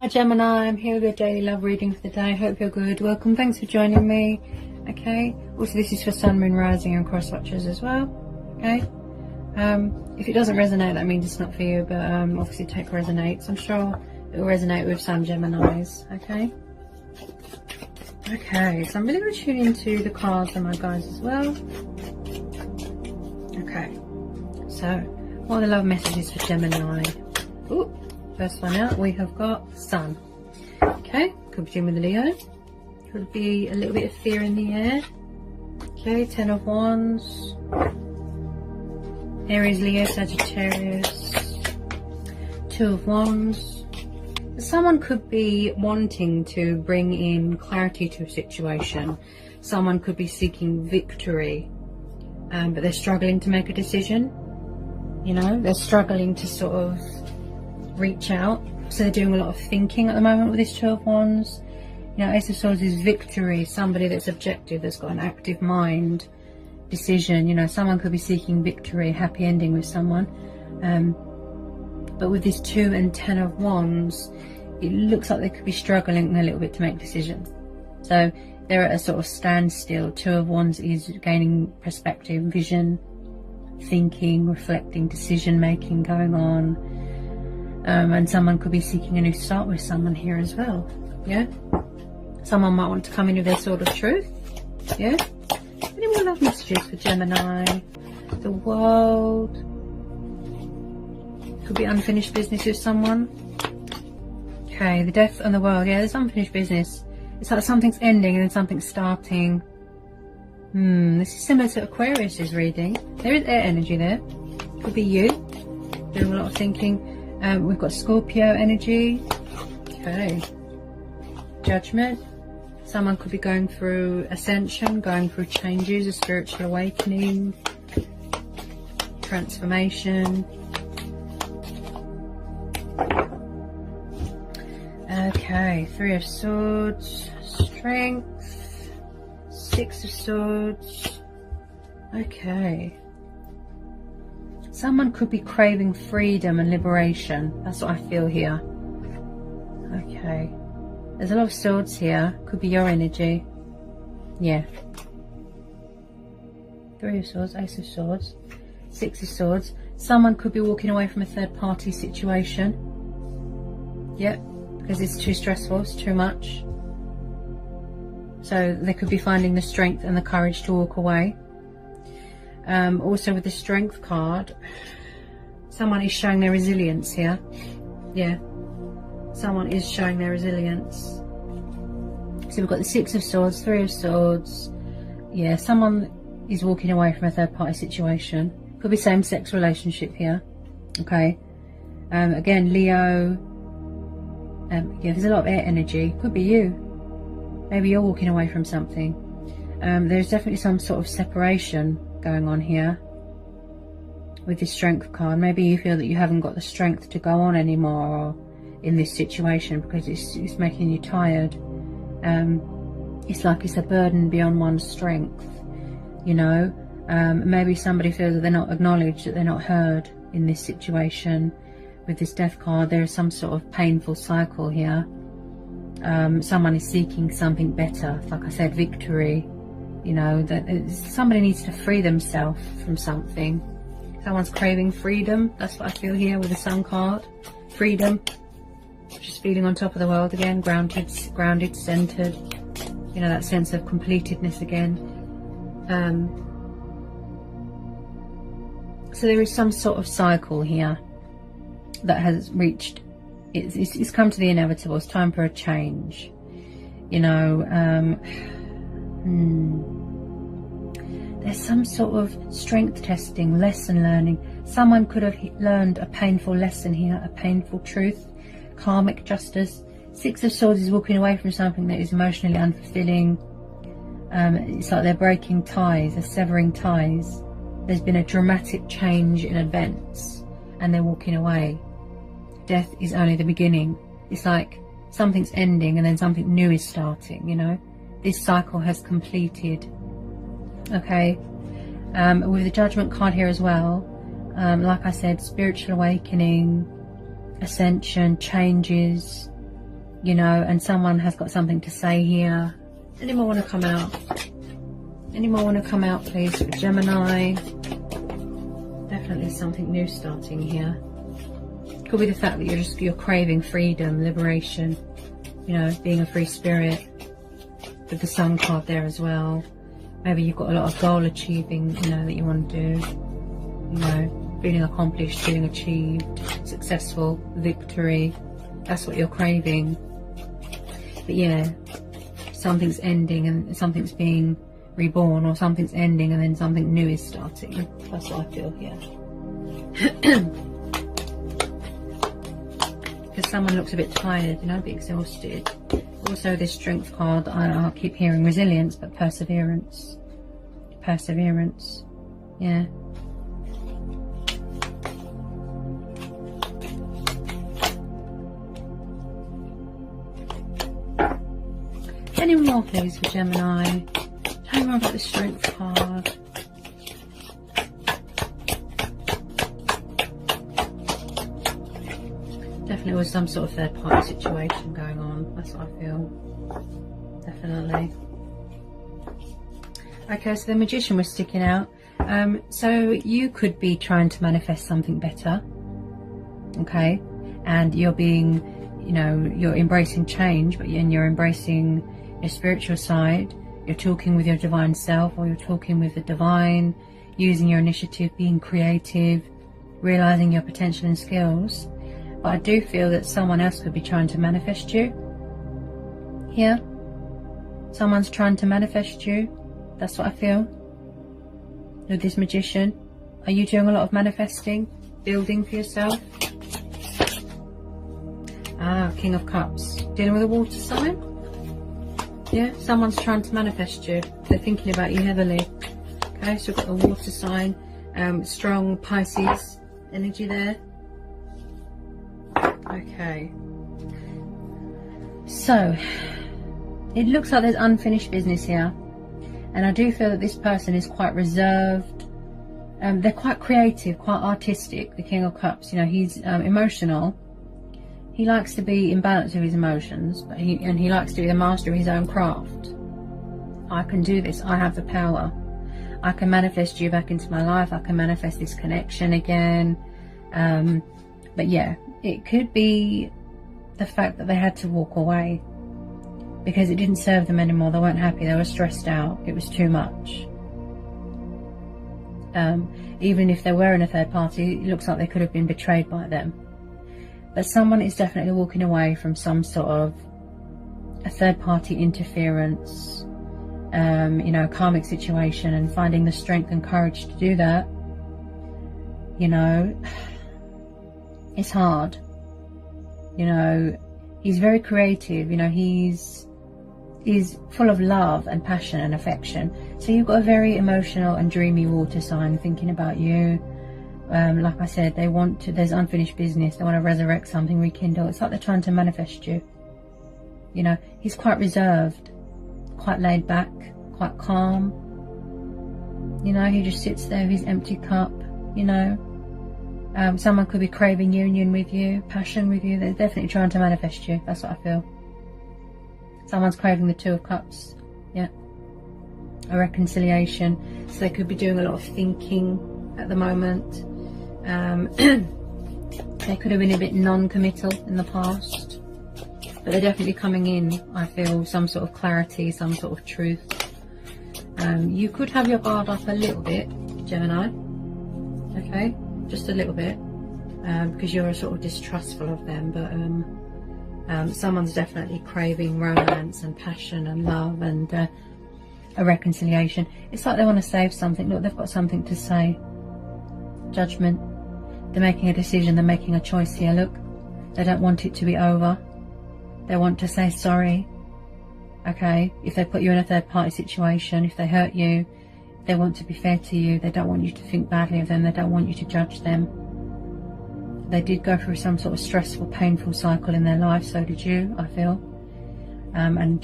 Hi Gemini, I'm here with your daily love reading for the day. Hope you're good. Welcome, thanks for joining me. Okay, also this is for Sun, Moon, Rising and cross watchers as well. Okay, if it doesn't resonate, that means it's not for you, but obviously take resonates. I'm sure it will resonate with some Geminis. Okay, so I'm really going to tune into the cards and my guides as well. Okay, so what are the love messages for Gemini? Ooh, first one out, we have got Sun. Okay, could be dealing with Leo. Could be a little bit of fear in the air. Okay, 10 of Wands. Aries, Leo, Sagittarius. 2 of Wands. Someone could be wanting to bring in clarity to a situation. Someone could be seeking victory, but they're struggling to make a decision. You know, they're struggling to sort of reach out. So they're doing a lot of thinking at the moment with this 2 of Wands. You know, Ace of Swords is victory. Somebody that's objective, that's got an active mind, decision. You know, someone could be seeking victory, happy ending with someone. But with this 2 and 10 of Wands, it looks like they could be struggling a little bit to make decisions. So they're at a sort of standstill. 2 of Wands is gaining perspective, vision, thinking, reflecting, decision making going on. And someone could be seeking a new start with someone here as well. Yeah, someone might want to come in with their sword of truth. Yeah, any more love messages for Gemini? The World. Could be unfinished business with someone. Okay, the Death and the World. Yeah, there's unfinished business. It's like something's ending and then something's starting. This is similar to Aquarius's reading. There is air energy there. Could be you doing a lot of thinking. We've got Scorpio energy. Okay. Judgment. Someone could be going through ascension, going through changes, a spiritual awakening, transformation. Okay, 3 of Swords, Strength, 6 of Swords. Okay. Someone could be craving freedom and liberation. That's what I feel here. Okay. There's a lot of swords here. Could be your energy. Yeah. 3 of Swords, Ace of Swords, 6 of Swords. Someone could be walking away from a third party situation. Yep. Because it's too stressful, it's too much. So they could be finding the strength and the courage to walk away. Also with the Strength card, someone is showing their resilience here. Yeah, someone is showing their resilience. So we've got the 6 of Swords, 3 of Swords. Yeah, someone is walking away from a third party situation. Could be same-sex relationship here. Okay. Again, Leo. Yeah, there's a lot of air energy. Could be you. Maybe you're walking away from something. There's definitely some sort of separation going on here with this Strength card. Maybe you feel that you haven't got the strength to go on anymore in this situation because it's making you tired. It's like it's a burden beyond one's strength, you know. Maybe somebody feels that they're not acknowledged, that they're not heard in this situation. With this Death card, there is some sort of painful cycle here. Someone is seeking something better, like I said, victory. You know, that somebody needs to free themselves from something. Someone's craving freedom. That's what I feel here with the Sun card. Freedom. Just feeling on top of the world again. Grounded, centered. You know, that sense of completedness again. So there is some sort of cycle here that has reached, it's come to the inevitable. It's time for a change. You know, there's some sort of strength testing, lesson learning. Someone could have learned a painful lesson here, a painful truth, karmic justice. 6 of Swords is walking away from something that is emotionally unfulfilling. It's like they're breaking ties, they're severing ties. There's been a dramatic change in events and they're walking away. Death is only the beginning. It's like something's ending and then something new is starting, you know. This cycle has completed. Okay. With the Judgment card here as well, like I said, spiritual awakening, ascension, changes, you know, and someone has got something to say here. Any more want to come out? Any more want to come out, please, for Gemini? Definitely something new starting here. Could be the fact that you're craving freedom, liberation, you know, being a free spirit. With the Sun card there as well. Maybe you've got a lot of goal achieving, you know, that you want to do. You know, feeling accomplished, feeling achieved, successful, victory. That's what you're craving. But yeah, something's ending and something's being reborn, or something's ending and then something new is starting. That's what I feel here. Because someone looks a bit tired, you know, a bit exhausted. Also, this Strength card, I keep hearing resilience, but perseverance. Perseverance, yeah. Any more, please, for Gemini? Tell me more about the Strength card. Definitely was some sort of third-party situation going on. That's what I feel. Definitely. Okay, so the Magician was sticking out. So you could be trying to manifest something better. Okay, and you're being, you know, you're embracing change, but you're embracing your spiritual side. You're talking with your divine self, or you're talking with the divine, using your initiative, being creative, realizing your potential and skills. But I do feel that someone else could be trying to manifest you. Here, someone's trying to manifest you. That's what I feel with this Magician. Are you doing a lot of manifesting, building for yourself? Ah, King of Cups. Dealing with a water sign? Yeah, someone's trying to manifest you. They're thinking about you heavily. Okay, so we've got the water sign. Strong Pisces energy there. Okay. So, it looks like there's unfinished business here. And I do feel that this person is quite reserved. They're quite creative, quite artistic, the King of Cups. You know, he's emotional. He likes to be in balance with his emotions, but he likes to be the master of his own craft. I can do this. I have the power. I can manifest you back into my life. I can manifest this connection again. But yeah, it could be the fact that they had to walk away because it didn't serve them anymore. They weren't happy. They were stressed out. It was too much. Even if they were in a third party, it looks like they could have been betrayed by them. But someone is definitely walking away from some sort of a third party interference, you know, karmic situation, and finding the strength and courage to do that. You know, it's hard. You know, he's very creative. You know, he's full of love and passion and affection. So you've got a very emotional and dreamy water sign thinking about you. Like I said, they want to, there's unfinished business. They want to resurrect something, rekindle. It's like they're trying to manifest you. You know, he's quite reserved, quite laid back, quite calm. You know, he just sits there with his empty cup, you know. Someone could be craving union with you, passion with you. They're definitely trying to manifest you. That's what I feel. Someone's craving the Two of Cups. Yeah. A reconciliation. So they could be doing a lot of thinking at the moment. They could have been a bit non-committal in the past. But they're definitely coming in, I feel, some sort of clarity, some sort of truth. You could have your guard up a little bit, Gemini. Okay? Just a little bit. Because you're sort of distrustful of them. But someone's definitely craving romance and passion and love and a reconciliation. It's like they want to save something. Look, they've got something to say. Judgment. They're making a decision. They're making a choice here. Look, they don't want it to be over. They want to say sorry. Okay, if they put you in a third party situation, if they hurt you, they want to be fair to you. They don't want you to think badly of them. They don't want you to judge them. They did go through some sort of stressful, painful cycle in their life. So did you, I feel. And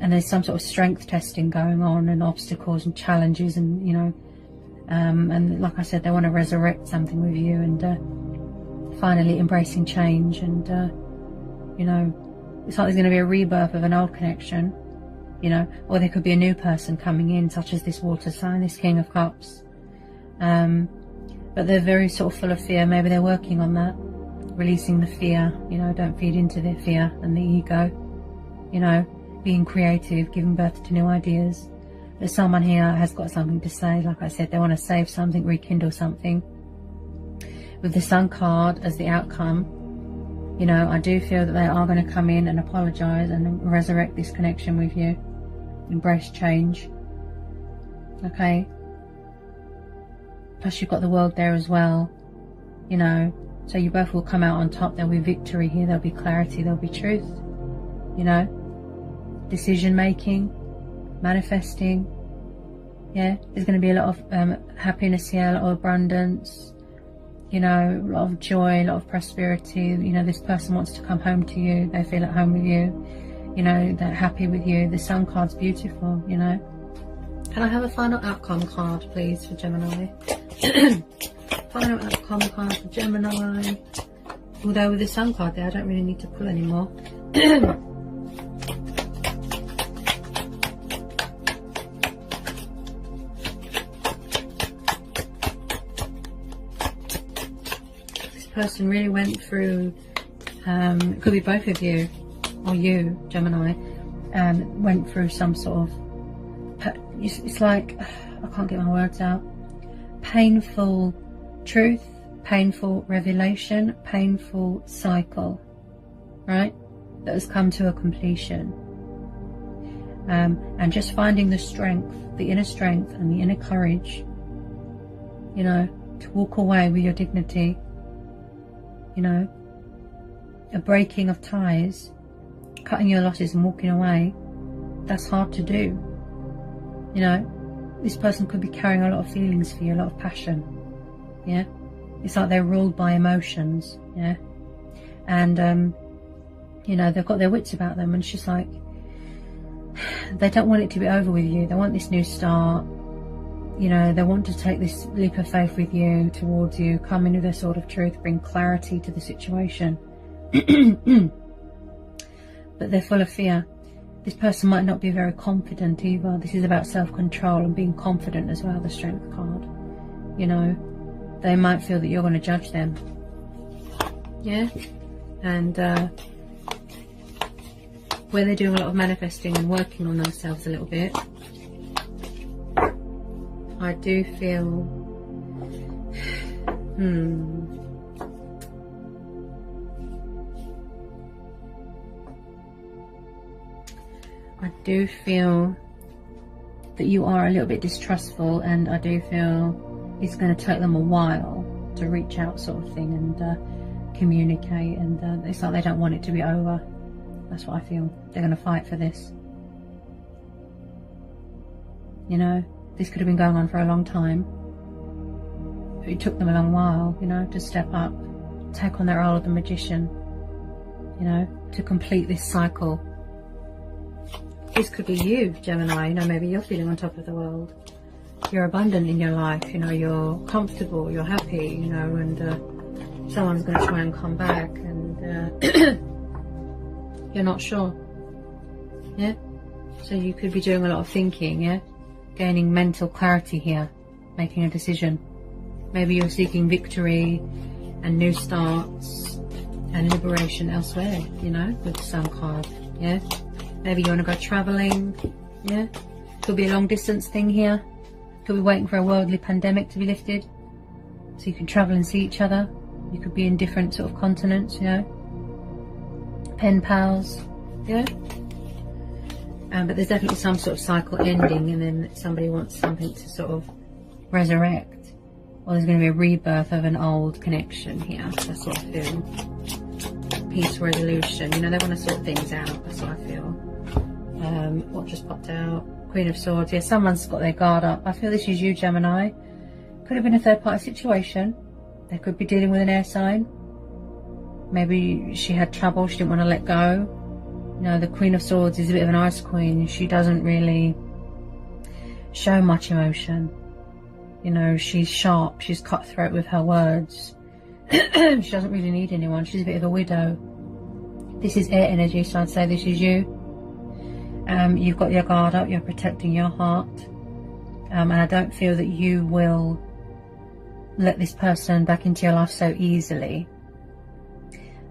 there's some sort of strength testing going on, and obstacles and challenges, and you know, and like I said, they want to resurrect something with you, and finally embracing change, and you know, someone's definitely It's like there's going to be a rebirth of an old connection, you know, or there could be a new person coming in, such as this water sign, this King of Cups. But they're very sort of full of fear. Maybe they're working on that, releasing the fear, you know, don't feed into their fear and the ego, you know, being creative, giving birth to new ideas. There's someone here has got something to say. Like I said, they want to save something, rekindle something. With the Sun card as the outcome, you know, I do feel that they are going to come in and apologize and resurrect this connection with you. Embrace change. Okay. Plus you've got the World there as well, you know, so you both will come out on top. There'll be victory here, there'll be clarity, there'll be truth, you know, decision making, manifesting. Yeah, there's going to be a lot of happiness here, a lot of abundance, you know, a lot of joy, a lot of prosperity. You know, this person wants to come home to you, they feel at home with you, you know, they're happy with you. The Sun card's beautiful, you know. Can I have a final outcome card, please, for Gemini? Final outcome card for Gemini. Although with the Sun card there, I don't really need to pull anymore. This person really went through, it could be both of you, or you, Gemini, went through some sort of, it's like, I can't get my words out, painful truth, painful revelation, painful cycle, right, that has come to a completion. And just finding the strength, the inner strength and the inner courage, you know, to walk away with your dignity, you know, a breaking of ties, cutting your losses and walking away. That's hard to do. You know, this person could be carrying a lot of feelings for you, a lot of passion. Yeah, it's like they're ruled by emotions. Yeah, and you know, they've got their wits about them, and it's just like they don't want it to be over with you. They want this new start. You know, they want to take this leap of faith with you, towards you, come into their sword of truth, bring clarity to the situation. But they're full of fear. This person might not be very confident either. This is about self-control and being confident as well, the Strength card. You know, they might feel that you're going to judge them. Yeah? And where they're doing a lot of manifesting and working on themselves a little bit, I do feel, I do feel that you are a little bit distrustful, and I do feel it's going to take them a while to reach out, sort of thing, and communicate, and it's like they don't want it to be over. That's what I feel. They're going to fight for this. You know, this could have been going on for a long time. It took them a long while, you know, to step up, take on their role of the magician, you know, to complete this cycle. This could be you, Gemini. You know, maybe you're feeling on top of the world. You're abundant in your life, you know, you're comfortable, you're happy, you know, and someone's going to try and come back, and you're not sure. Yeah? So you could be doing a lot of thinking, yeah? Gaining mental clarity here, making a decision. Maybe you're seeking victory and new starts and liberation elsewhere, you know, with the Sun card, yeah? Maybe you want to go travelling, yeah? Could be a long distance thing here. Could be waiting for a worldly pandemic to be lifted, so you can travel and see each other. You could be in different sort of continents, you know? Pen pals, yeah? But there's definitely some sort of cycle ending, and then somebody wants something to sort of resurrect. Or there's going to be a rebirth of an old connection here. That's what I feel. Peace, resolution. You know, they want to sort things out. That's what I feel. What just popped out? Queen of Swords. Yeah, someone's got their guard up. I feel this is you, Gemini. Could have been a third-party situation. They could be dealing with an air sign. Maybe she had trouble. She didn't want to let go. You know, the Queen of Swords is a bit of an ice queen. She doesn't really show much emotion. You know, she's sharp. She's cutthroat with her words. She doesn't really need anyone. She's a bit of a widow. This is air energy, so I'd say this is you. You've got your guard up, you're protecting your heart. And I don't feel that you will let this person back into your life so easily.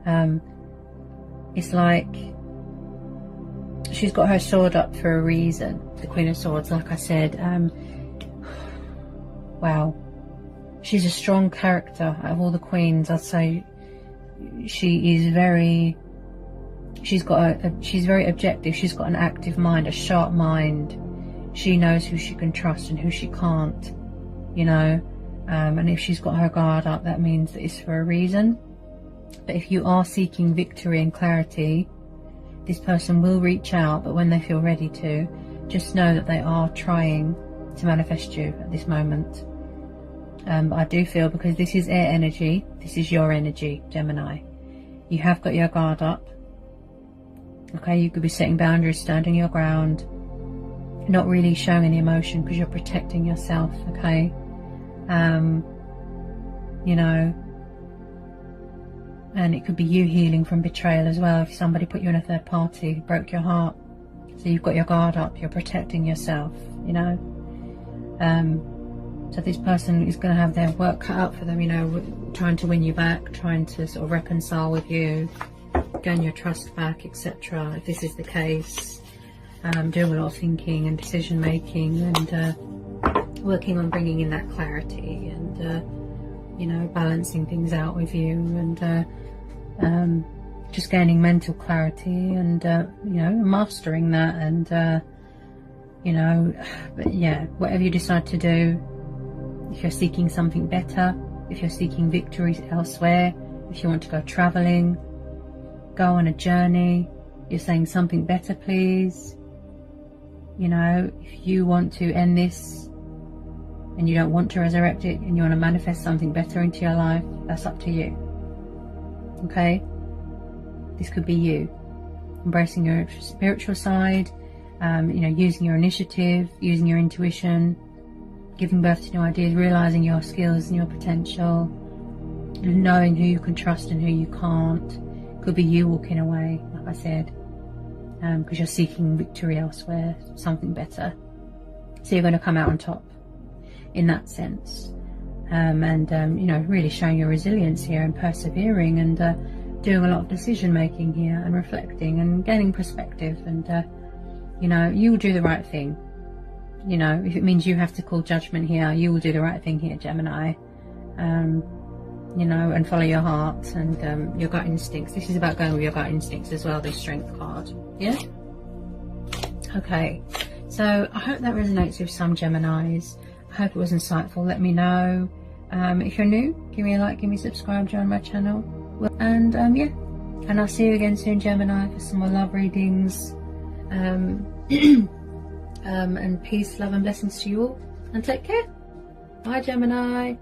It's like she's got her sword up for a reason. The Queen of Swords, like I said. Wow. She's a strong character. Out of all the queens, I'd say she is very... she's very objective. She's got an active mind, a sharp mind. She knows who she can trust and who she can't, you know. And if she's got her guard up, that means that it's for a reason. But if you are seeking victory and clarity, this person will reach out, but when they feel ready to, just know that they are trying to manifest you at this moment. I do feel, because this is air energy, this is your energy, Gemini. You have got your guard up. Okay, you could be setting boundaries, standing your ground, not really showing any emotion because you're protecting yourself, okay? You know, and it could be you healing from betrayal as well. If somebody put you in a third party, broke your heart, so you've got your guard up, you're protecting yourself, you know. So this person is going to have their work cut out for them, you know, trying to win you back, trying to sort of reconcile with you, gain your trust back, etc. If this is the case, doing a lot of thinking and decision making, and working on bringing in that clarity, and you know, balancing things out with you, and just gaining mental clarity, and you know, mastering that, and you know, but yeah, whatever you decide to do, if you're seeking something better, if you're seeking victories elsewhere, if you want to go traveling, go on a journey, you're saying something better please, you know, if you want to end this and you don't want to resurrect it, and you want to manifest something better into your life, that's up to you. Okay, this could be you embracing your spiritual side, you know, using your initiative, using your intuition, giving birth to new ideas, realizing your skills and your potential, knowing who you can trust and who you can't. Could be you walking away, like I said, because you're seeking victory elsewhere, something better. So you're going to come out on top in that sense, and you know, really showing your resilience here, and persevering, and doing a lot of decision making here, and reflecting and gaining perspective, and you know, you will do the right thing. You know, if it means you have to call judgment here, you will do the right thing here, Gemini. You know, and follow your heart and your gut instincts. This is about going with your gut instincts as well, this Strength card. Yeah? Okay. So I hope that resonates with some Geminis. I hope it was insightful. Let me know. If you're new, give me a like, give me a subscribe, join my channel. And yeah, and I'll see you again soon, Gemini, for some more love readings. And peace, love and blessings to you all. And take care. Bye, Gemini.